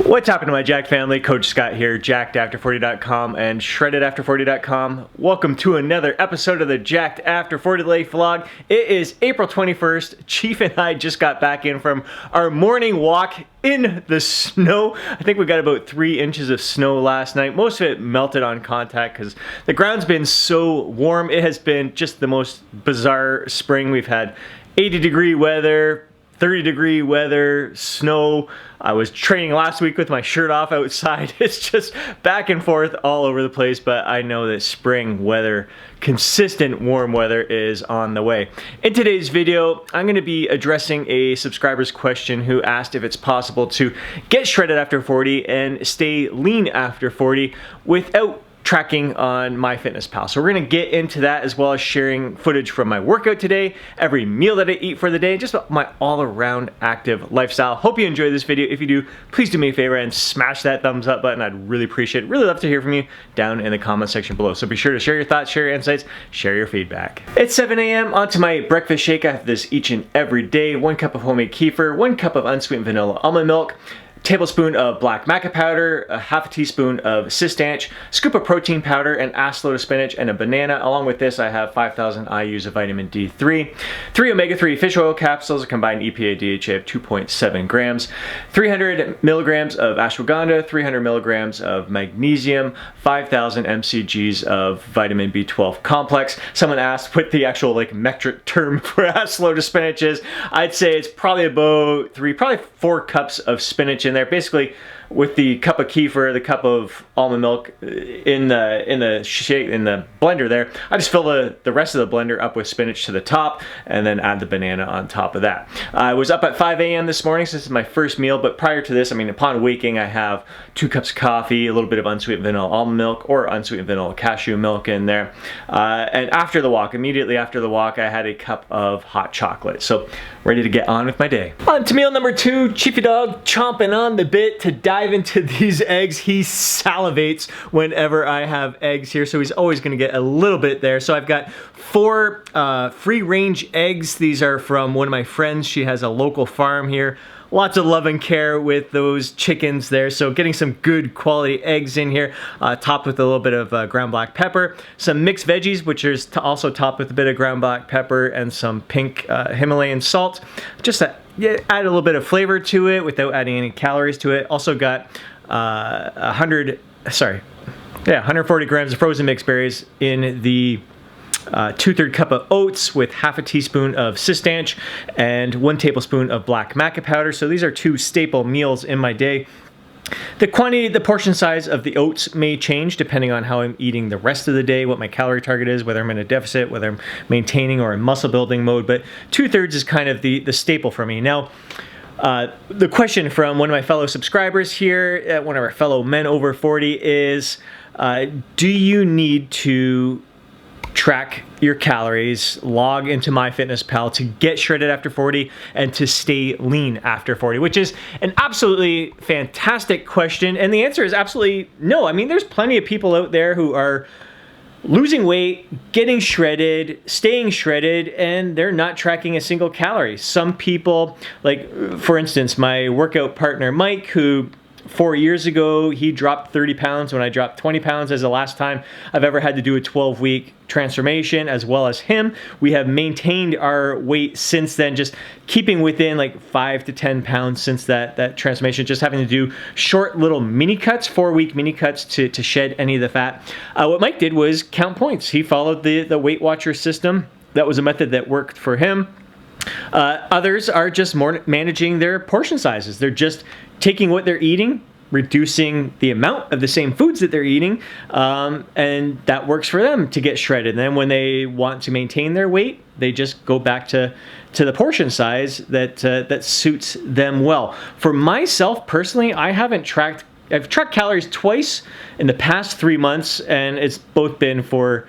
What's happening to my Jacked family? Coach Scott here, jackedafter40.com and shreddedafter40.com. Welcome to another episode of the Jacked After 40 Life vlog. It is April 21st. Chief and I just got back in from our morning walk in the snow. I think we got about 3 inches of snow last night. Most of it melted on contact because the ground's been so warm. It has been just the most bizarre spring. We've had 80-degree weather, 30-degree weather, snow. I was training last week with my shirt off outside. It's just back and forth all over the place, but I know that spring weather, consistent warm weather is on the way. In today's video, I'm going to be addressing a subscriber's question who asked if it's possible to get shredded after 40 and stay lean after 40 without tracking on MyFitnessPal. So we're gonna get into that, as well as sharing footage from my workout today, every meal that I eat for the day, just my all-around active lifestyle. Hope you enjoy this video. If you do, please do me a favor and smash that thumbs up button. I'd really appreciate it. Really love to hear from you down in the comment section below. So be sure to share your thoughts, share your insights, share your feedback. It's 7 a.m. On to my breakfast shake. I have this each and every day. 1 cup of homemade kefir, 1 cup of unsweetened vanilla almond milk, tablespoon of black maca powder, a half a teaspoon of Systanch, scoop of protein powder, an ass load of spinach, and a banana. Along with this, I have 5,000 IUs of vitamin D3, 3 omega-3 fish oil capsules, a combined EPA DHA of 2.7 grams, 300 milligrams of ashwagandha, 300 milligrams of magnesium, 5,000 mcgs of vitamin B12 complex. Someone asked what the actual metric term for ass load of spinach is. I'd say it's probably about 4 cups of spinach in there. Basically, with the cup of kefir, the cup of almond milk in the shake, in the blender there, I just fill the rest of the blender up with spinach to the top and then add the banana on top of that. I was up at 5 a.m. this morning, so this is my first meal, but prior to this, I mean, upon waking, I have 2 cups of coffee, a little bit of unsweetened vanilla almond milk or unsweetened vanilla cashew milk in there. And after the walk, immediately after the walk, I had a cup of hot chocolate. So ready to get on with my day. On to meal number 2, Chiefy Dog chomping on the bit to dive into these eggs. He salivates whenever I have eggs here, so he's always going to get a little bit there. So I've got 4 free-range eggs. These are from one of my friends. She has a local farm here. Lots of love and care with those chickens there, so getting some good quality eggs in here, topped with a little bit of ground black pepper, some mixed veggies, which is also topped with a bit of ground black pepper, and some pink Himalayan salt, just to add a little bit of flavor to it without adding any calories to it. Also got 140 grams of frozen mixed berries in the 2/3 cup of oats with half a teaspoon of Systanch and 1 tablespoon of black maca powder. So these are 2 staple meals in my day. The quantity, the portion size of the oats may change depending on how I'm eating the rest of the day, what my calorie target is, whether I'm in a deficit, whether I'm maintaining or in muscle building mode, but 2/3 is kind of the staple for me. Now, the question from one of my fellow subscribers here, one of our fellow men over 40 is, do you need to track your calories, log into MyFitnessPal to get shredded after 40 and to stay lean after 40, which is an absolutely fantastic question. And the answer is absolutely no. I mean, there's plenty of people out there who are losing weight, getting shredded, staying shredded, and they're not tracking a single calorie. Some people, like for instance, my workout partner Mike, who 4 years ago, he dropped 30 pounds when I dropped 20 pounds as the last time I've ever had to do a 12-week transformation, as well as him. We have maintained our weight since then, just keeping within 5 to 10 pounds since that transformation, just having to do short little mini cuts, 4-week mini cuts to shed any of the fat. What Mike did was count points. He followed the Weight Watcher system. That was a method that worked for him. Others are just more managing their portion sizes. They're just taking what they're eating, reducing the amount of the same foods that they're eating, and that works for them to get shredded. And then when they want to maintain their weight, they just go back to the portion size that suits them well. For myself personally, I've tracked calories twice in the past 3 months, and it's both been for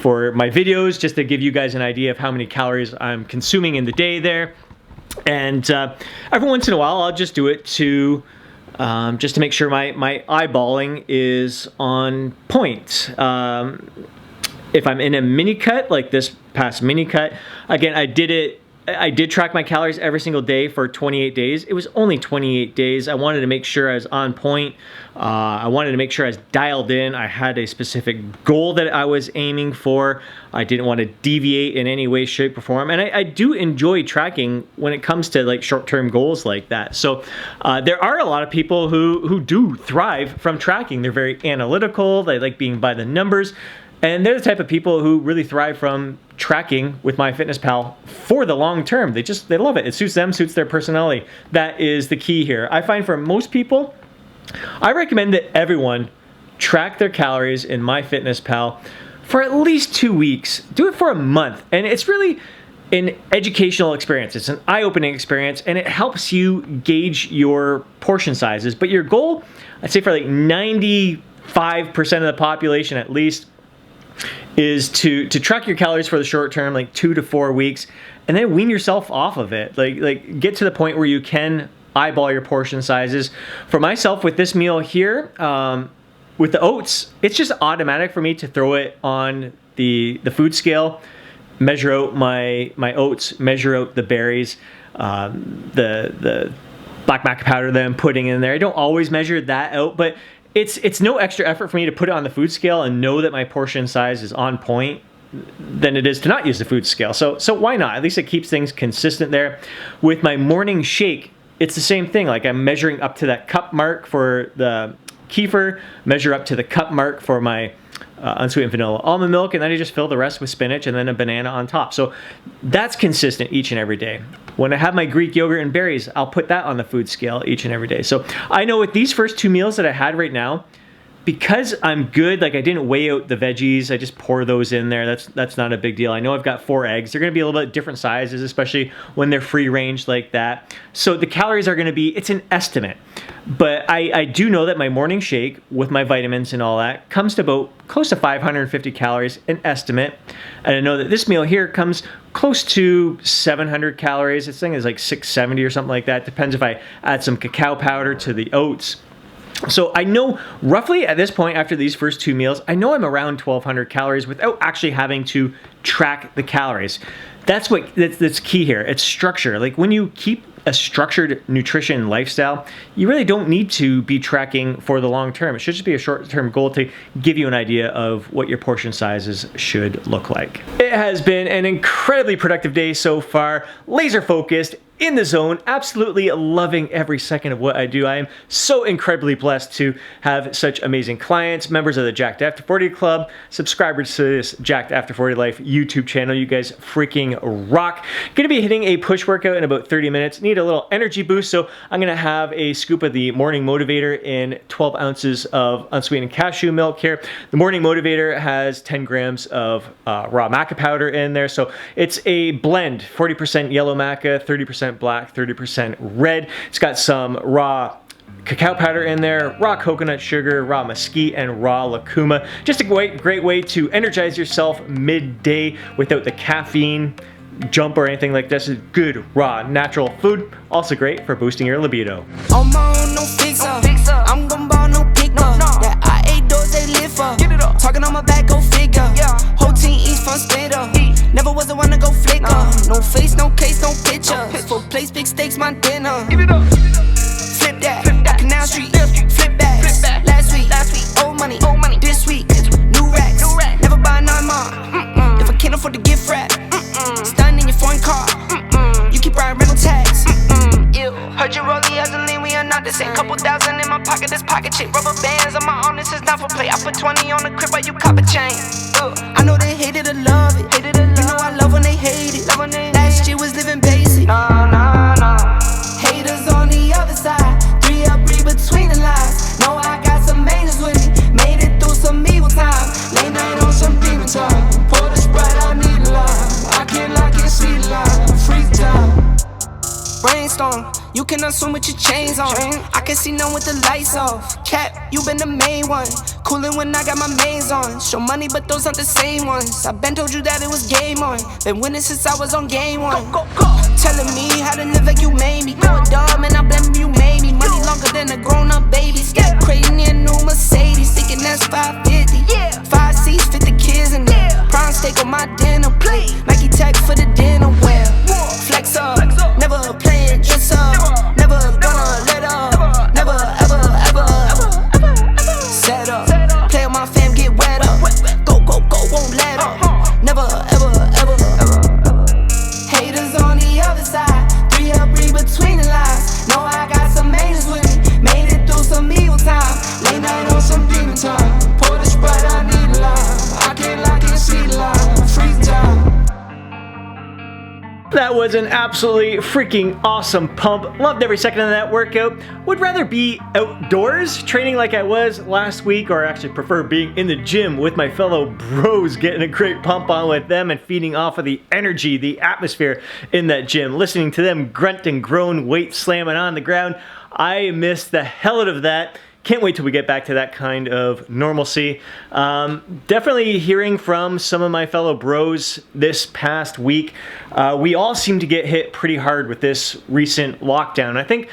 my videos, just to give you guys an idea of how many calories I'm consuming in the day there. And every once in a while, I'll just do it to just to make sure my eyeballing is on point. If I'm in a mini cut, like this past mini cut, again, I did it I did track my calories every single day for 28 days. It was only 28 days. I wanted to make sure I was on point. I wanted to make sure I was dialed in. I had a specific goal that I was aiming for. I didn't want to deviate in any way, shape, or form. And I do enjoy tracking when it comes to like short-term goals like that. So there are a lot of people who do thrive from tracking. They're very analytical. They like being by the numbers. And they're the type of people who really thrive from tracking with MyFitnessPal for the long term. They love it. It suits them, suits their personality. That is the key here. I find for most people, I recommend that everyone track their calories in MyFitnessPal for at least 2 weeks. Do it for a month. And it's really an educational experience. It's an eye-opening experience, and it helps you gauge your portion sizes. But your goal, I'd say for like 95% of the population at least, is to track your calories for the short term, like 2 to 4 weeks, and then wean yourself off of it. Like get to the point where you can eyeball your portion sizes. For myself, with this meal here, with the oats, it's just automatic for me to throw it on the food scale, measure out my oats, measure out the berries, the black maca powder that I'm putting in there. I don't always measure that out, but it's no extra effort for me to put it on the food scale and know that my portion size is on point than it is to not use the food scale. So why not? At least it keeps things consistent there. With my morning shake, it's the same thing. Like I'm measuring up to that cup mark for the kefir, measure up to the cup mark for my unsweetened vanilla almond milk, and then I just fill the rest with spinach and then a banana on top. So that's consistent each and every day. When I have my Greek yogurt and berries, I'll put that on the food scale each and every day. So I know with these first 2 meals that I had right now, because I'm good, like I didn't weigh out the veggies, I just pour those in there. That's not a big deal. I know I've got 4 eggs. They're gonna be a little bit different sizes, especially when they're free range like that. So the calories are gonna be, it's an estimate. But I do know that my morning shake with my vitamins and all that comes to about close to 550 calories, an estimate. And I know that this meal here comes close to 700 calories. This thing is like 670 or something like that. Depends if I add some cacao powder to the oats. So I know roughly at this point after these first 2 meals, I know I'm around 1,200 calories without actually having to track the calories. That's key here. It's structure. Like when you keep a structured nutrition lifestyle, you really don't need to be tracking for the long term. It should just be a short-term goal to give you an idea of what your portion sizes should look like. It has been an incredibly productive day so far, laser focused, in the zone, absolutely loving every second of what I do. I am so incredibly blessed to have such amazing clients, members of the Jacked After 40 Club, subscribers to this Jacked After 40 Life YouTube channel. You guys freaking rock. Gonna be hitting a push workout in about 30 minutes. Need a little energy boost, so I'm gonna have a scoop of the Morning Motivator in 12 ounces of unsweetened cashew milk here. The Morning Motivator has 10 grams of raw maca powder in there, so it's a blend, 40% yellow maca, 30% black, 30% red. It's got some raw cacao powder in there, raw coconut sugar, raw mesquite, and raw lucuma. Just a great way to energize yourself midday without the caffeine jump or anything like this. Is good, raw, natural food. Also great for boosting your libido. On my own, no fixer. I'm gon' ball, no picker. That I ate those, they live for. Talking on my back, go figure. Whole team eats from splitter. Never was the one to go flicker. No face, no case, no pictures. Full place, big stakes, my dinner. Flip that, Canal Street, flip back. Last week, old money, this week, new racks. Never buy none more. If I can't afford to gift wrap, stunning in your foreign car. You keep riding rental tax. Heard you rollie as a lean, we are not the same. Couple thousand in my pocket, this pocket chick. Rubber bands on my arm, this is not for play. I put 20 on the crib while you cop a chain. I know they hated to love it. You know I love when they hate it. Last year was living basic. Haters on the other side. 3 up, read between the lines. Know I got some angels with me. Made it through some evil time. Late night on some demon time. Pour the Sprite, I need a line. I can't lock it, see the line. Freeze time. Brainstorm, you can assume with your chains on. I can see none with the lights off. Cap, you been the main one. Coolin' when I got my mains on. Show money, but those aren't the same ones. I been told you that it was game on. Been winning since I was on game 1. Go. Telling me how to live like you made me. Go dumb and I blame you made me. Money longer than a grown-up baby. Step crazy in a new Mercedes. Thinking that's 550. 5 seats, fit the kids in there. Prawn steak on my dinner plate. Nike tag for the dinner wear. Flex was an absolutely freaking awesome pump. Loved every second of that workout. Would rather be outdoors training like I was last week, or actually prefer being in the gym with my fellow bros, getting a great pump on with them and feeding off of the energy, the atmosphere in that gym, listening to them grunt and groan, weight slamming on the ground. I missed the hell out of that. Can't wait till we get back to that kind of normalcy. Definitely hearing from some of my fellow bros this past week. We all seem to get hit pretty hard with this recent lockdown. I think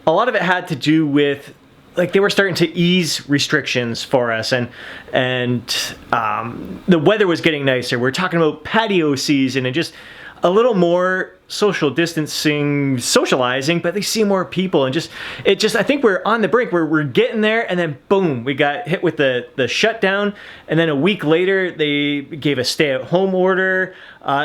a lot of it had to do with, like, they were starting to ease restrictions for us, and the weather was getting nicer. We're talking about patio season and just a little more social distancing, socializing, but they see more people, and I think we're on the brink. We're getting there, and then boom, we got hit with the shutdown, and then a week later they gave a stay-at-home order.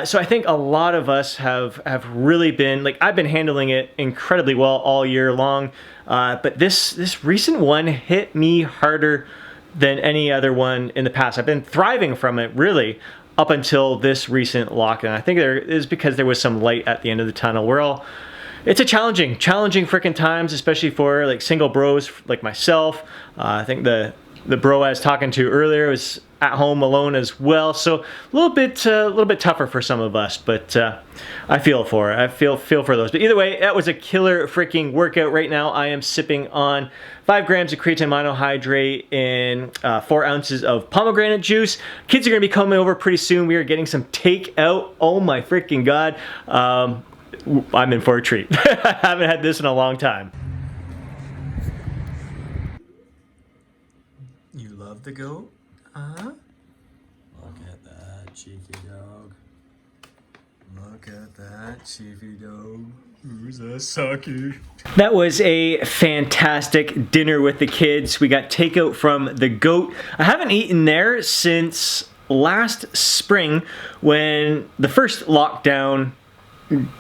So I think a lot of us have really been, like, I've been handling it incredibly well all year long, but this recent one hit me harder than any other one in the past. I've been thriving from it, really, up until this recent lockdown. I think there is because there was some light at the end of the tunnel. It's a challenging freaking times, especially for like single bros like myself. I think the bro I was talking to earlier was at home alone as well, so a little bit tougher for some of us, but I feel for it. I feel for those. But either way, that was a killer freaking workout. Right now I am sipping on 5 grams of creatine monohydrate and 4 ounces of pomegranate juice. Kids are gonna be coming over pretty soon. We are getting some takeout. Oh my freaking god. I'm in for a treat. I haven't had this in a long time. You love the goat? Huh? Look at that cheeky dog. Look at that cheeky dog. Who's a sucky? That was a fantastic dinner with the kids. We got takeout from the goat. I haven't eaten there since last spring when the first lockdown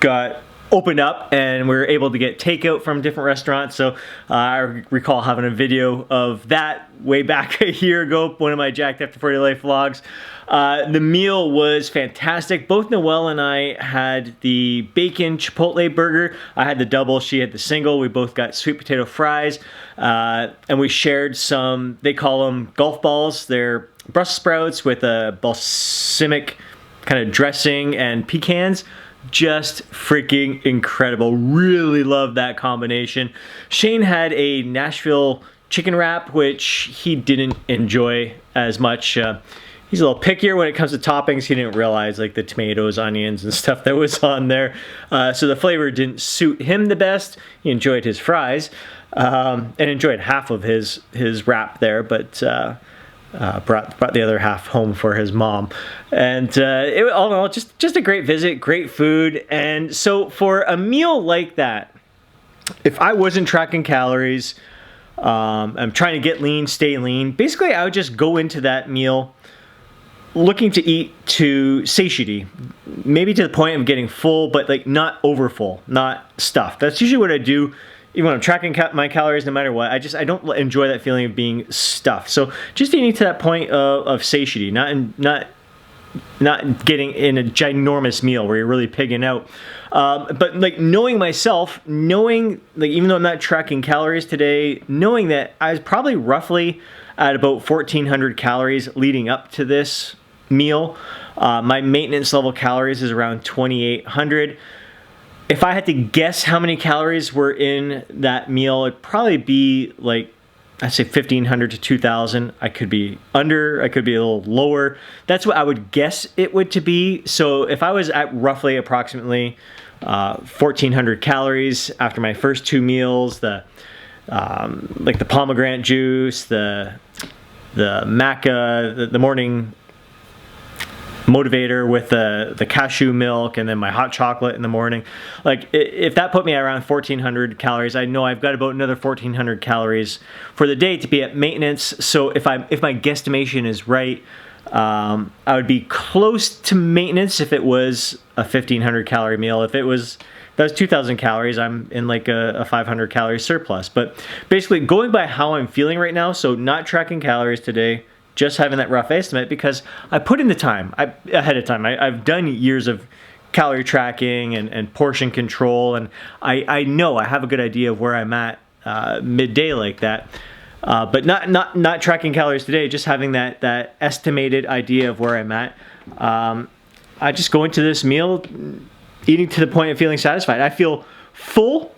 got opened up and we were able to get takeout from different restaurants. So I recall having a video of that way back a year ago, one of my Jacked After 40 Life vlogs. The meal was fantastic. Both Noelle and I had the bacon chipotle burger. I had the double, she had the single. We both got sweet potato fries, and we shared some, they call them golf balls. They're Brussels sprouts with a balsamic kind of dressing and pecans. Just freaking incredible. Really love that combination. Shane had a Nashville chicken wrap, which he didn't enjoy as much. He's a little pickier when it comes to toppings. He didn't realize like the tomatoes, onions, and stuff that was on there. So the flavor didn't suit him the best. He enjoyed his fries and enjoyed half of his wrap there, but brought the other half home for his mom. And all in all, just a great visit, great food. And so for a meal like that, if I wasn't tracking calories, I'm trying to get lean, stay lean, basically I would just go into that meal looking to eat to satiety, maybe to the point of getting full, but like not over full, not stuffed. That's usually what I do. Even when I'm tracking my calories, no matter what, I don't enjoy that feeling of being stuffed. So just eating to that point of satiety, not getting in a ginormous meal where you're really pigging out. But like knowing myself, knowing like even though I'm not tracking calories today, knowing that I was probably roughly at about 1,400 calories leading up to this meal. My maintenance level calories is around 2,800. If I had to guess how many calories were in that meal, it'd probably be like, I'd say 1,500 to 2,000. I could be under, I could be a little lower. That's what I would guess it would to be. So if I was at roughly approximately 1,400 calories after my first 2 meals, like the pomegranate juice, the maca, the morning motivator with the cashew milk, and then my hot chocolate in the morning. Like if that put me around 1,400 calories, I know I've got about another 1,400 calories for the day to be at maintenance. So if my guesstimation is right, I would be close to maintenance if it was a 1,500 calorie meal. If that was 2,000 calories, I'm in like a 500 calorie surplus. But basically going by how I'm feeling right now, so not tracking calories today, just having that rough estimate because I put in the time ahead of time. I've done years of calorie tracking and portion control, and I know I have a good idea of where I'm at midday like that. But not tracking calories today, just having that estimated idea of where I'm at. I just go into this meal eating to the point of feeling satisfied. I feel full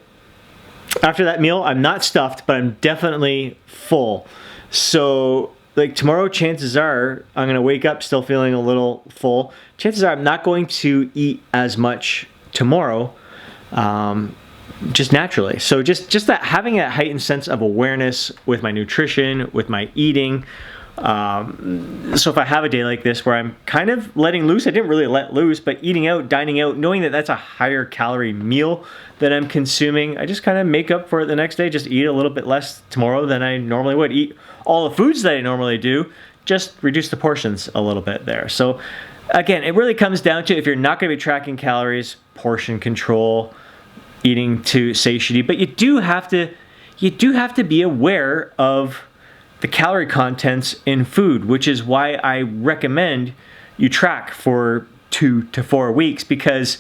after that meal. I'm not stuffed, but I'm definitely full. So like tomorrow, chances are I'm going to wake up still feeling a little full. Chances are I'm not going to eat as much tomorrow, just naturally. So just that, having that heightened sense of awareness with my nutrition, with my eating. So if I have a day like this where I'm kind of letting loose, I didn't really let loose, but eating out, dining out, knowing that that's a higher calorie meal that I'm consuming, I just kind of make up for it the next day, just eat a little bit less tomorrow than I normally would. Eat all the foods that I normally do, just reduce the portions a little bit there. So again, it really comes down to, if you're not going to be tracking calories, portion control, eating to satiety, but you do have to be aware of the calorie contents in food, which is why I recommend you track for 2 to 4 weeks, because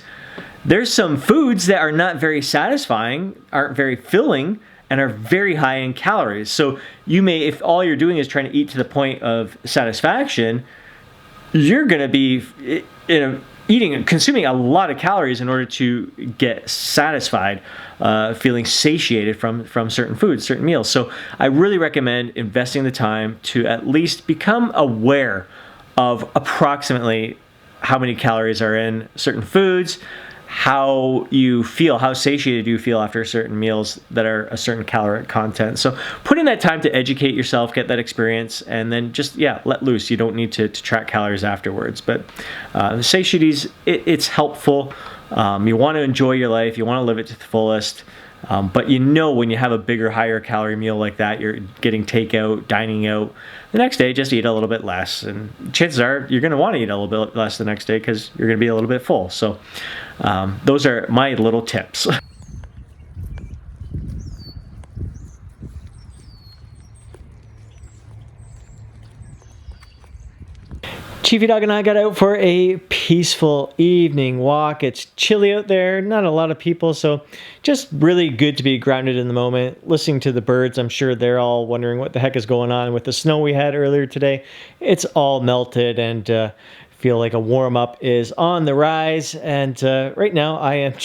there's some foods that are not very satisfying, aren't very filling, and are very high in calories. So you may, if all you're doing is trying to eat to the point of satisfaction, you're going to be consuming a lot of calories in order to get satisfied, feeling satiated from certain foods, certain meals. So I really recommend investing the time to at least become aware of approximately how many calories are in certain foods, how you feel, how satiated you feel after certain meals that are a certain caloric content. So putting that time to educate yourself, get that experience, and then just, let loose. You don't need to track calories afterwards. But satiety, it's helpful. You want to enjoy your life. You want to live it to the fullest. But when you have a bigger, higher calorie meal like that, you're getting takeout, dining out, the next day just eat a little bit less. And chances are you're going to want to eat a little bit less the next day because you're going to be a little bit full. So those are my little tips. Chiefy Dog and I got out for a peaceful evening walk. It's chilly out there, not a lot of people, so just really good to be grounded in the moment, listening to the birds. I'm sure they're all wondering what the heck is going on with the snow we had earlier today. It's all melted, and feel like a warm up is on the rise. And right now I am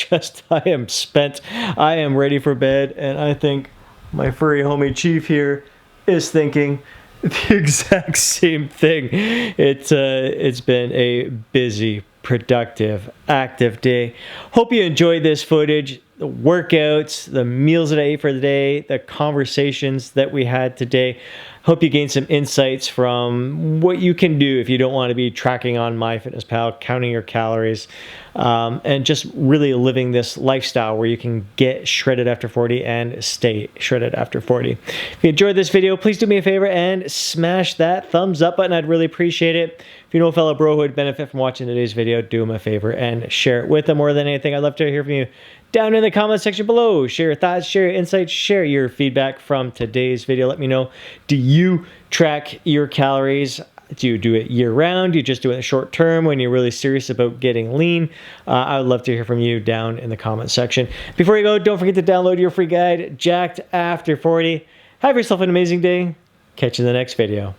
spent. I am ready for bed, and I think my furry homie Chief here is thinking the exact same thing. It's been a busy, productive, active day. Hope you enjoyed this footage, the workouts, the meals that I ate for the day, the conversations that we had today. Hope you gained some insights from what you can do if you don't want to be tracking on MyFitnessPal, counting your calories, and just really living this lifestyle where you can get shredded after 40 and stay shredded after 40. If you enjoyed this video, please do me a favor and smash that thumbs up button. I'd really appreciate it. If you know a fellow bro who would benefit from watching today's video, do him a favor and share it with them. More than anything, I'd love to hear from you down in the comment section below. Share your thoughts, share your insights, share your feedback from today's video. Let me know, do you track your calories? Do you do it year-round? Do you just do it in the short term when you're really serious about getting lean? I would love to hear from you down in the comment section. Before you go, don't forget to download your free guide, Jacked After 40. Have yourself an amazing day. Catch you in the next video.